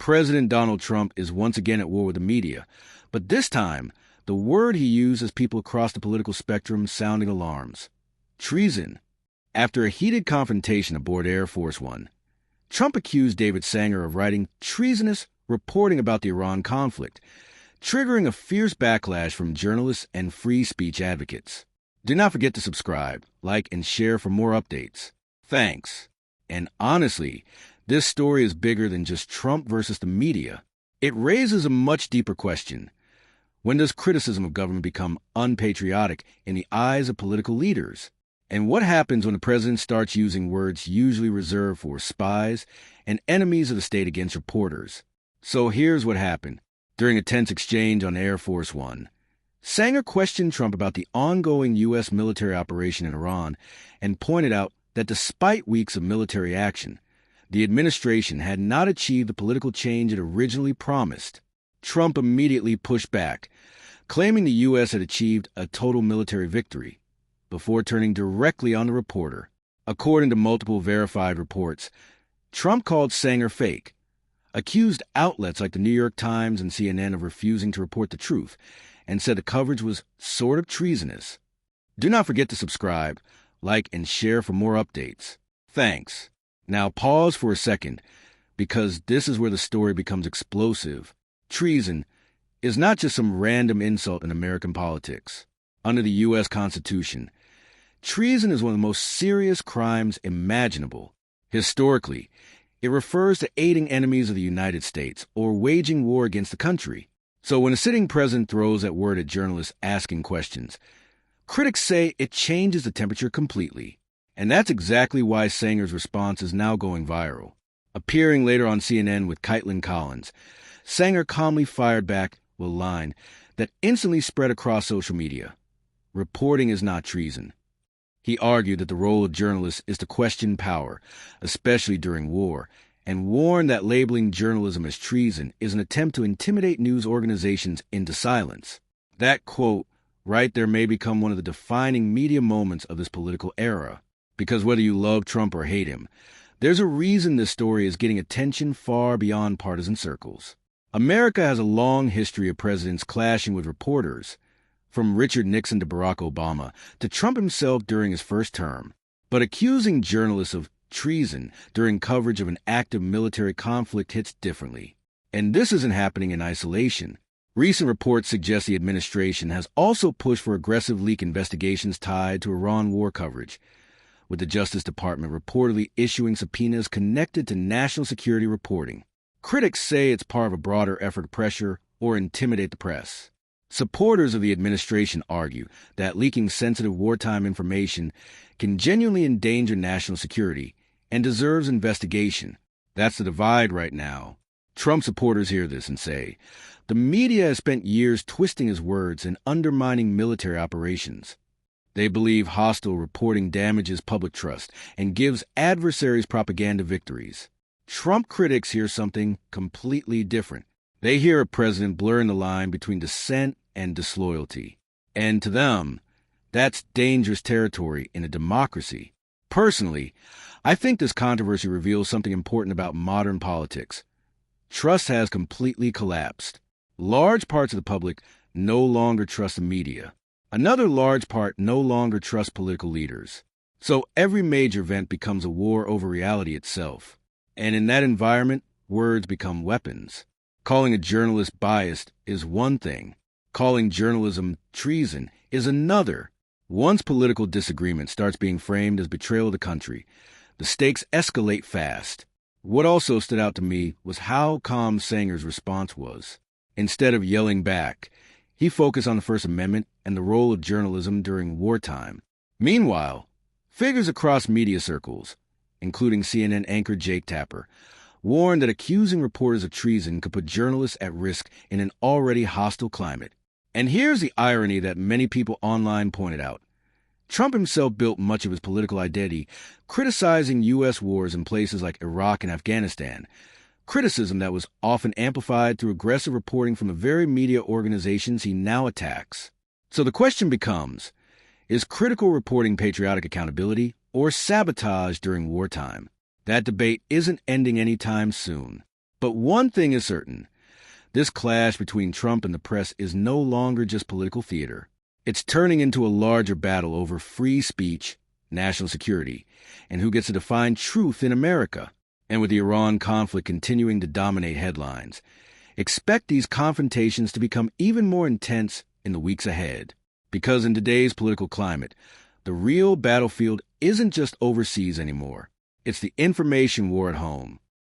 President Donald Trump is once again at war with the media, but this time, the word he used has people across the political spectrum sounding alarms. Treason. After a heated confrontation aboard Air Force One, Trump accused David Sanger of writing treasonous reporting about the Iran conflict, triggering a fierce backlash from journalists and free speech advocates. Do not forget to subscribe, like, and share for more updates. Thanks. And honestly, this story is bigger than just Trump versus the media. It raises a much deeper question. When does criticism of government become unpatriotic in the eyes of political leaders? And what happens when the president starts using words usually reserved for spies and enemies of the state against reporters? So here's what happened. During a tense exchange on Air Force One, Sanger questioned Trump about the ongoing U.S. military operation in Iran and pointed out that despite weeks of military action, the administration had not achieved the political change it originally promised. Trump immediately pushed back, claiming the U.S. had achieved a total military victory, before turning directly on the reporter. According to multiple verified reports, Trump called Sanger fake, accused outlets like the New York Times and CNN of refusing to report the truth, and said the coverage was sort of treasonous. Do not forget to subscribe, like, and share for more updates. Thanks. Now pause for a second, because this is where the story becomes explosive. Treason is not just some random insult in American politics. Under the U.S. Constitution, treason is one of the most serious crimes imaginable. Historically, it refers to aiding enemies of the United States or waging war against the country. So when a sitting president throws that word at journalists asking questions, critics say it changes the temperature completely. And that's exactly why Sanger's response is now going viral. Appearing later on CNN with Caitlin Collins, Sanger calmly fired back with a line that instantly spread across social media. Reporting is not treason. He argued that the role of journalists is to question power, especially during war, and warned that labeling journalism as treason is an attempt to intimidate news organizations into silence. That quote right there may become one of the defining media moments of this political era. Because whether you love Trump or hate him, there's a reason this story is getting attention far beyond partisan circles. America has a long history of presidents clashing with reporters, from Richard Nixon to Barack Obama to Trump himself during his first term. But accusing journalists of treason during coverage of an active military conflict hits differently. And this isn't happening in isolation. Recent reports suggest the administration has also pushed for aggressive leak investigations tied to Iran war coverage, with the Justice Department reportedly issuing subpoenas connected to national security reporting. Critics say it's part of a broader effort to pressure or intimidate the press. Supporters of the administration argue that leaking sensitive wartime information can genuinely endanger national security and deserves investigation. That's the divide right now. Trump supporters hear this and say, the media has spent years twisting his words and undermining military operations. They believe hostile reporting damages public trust and gives adversaries propaganda victories. Trump critics hear something completely different. They hear a president blurring the line between dissent and disloyalty. And to them, that's dangerous territory in a democracy. Personally, I think this controversy reveals something important about modern politics. Trust has completely collapsed. Large parts of the public no longer trust the media. Another large part no longer trusts political leaders. So every major event becomes a war over reality itself. And in that environment, words become weapons. Calling a journalist biased is one thing. Calling journalism treason is another. Once political disagreement starts being framed as betrayal of the country, the stakes escalate fast. What also stood out to me was how calm Sanger's response was. Instead of yelling back, he focused on the First Amendment and the role of journalism during wartime. Meanwhile, figures across media circles, including CNN anchor Jake Tapper, warned that accusing reporters of treason could put journalists at risk in an already hostile climate. And here's the irony that many people online pointed out. Trump himself built much of his political identity criticizing U.S. wars in places like Iraq and Afghanistan, criticism that was often amplified through aggressive reporting from the very media organizations he now attacks. So the question becomes, is critical reporting patriotic accountability or sabotage during wartime? That debate isn't ending anytime soon. But one thing is certain. This clash between Trump and the press is no longer just political theater. It's turning into a larger battle over free speech, national security, and who gets to define truth in America. And with the Iran conflict continuing to dominate headlines, expect these confrontations to become even more intense in the weeks ahead. Because in today's political climate, the real battlefield isn't just overseas anymore. It's the information war at home.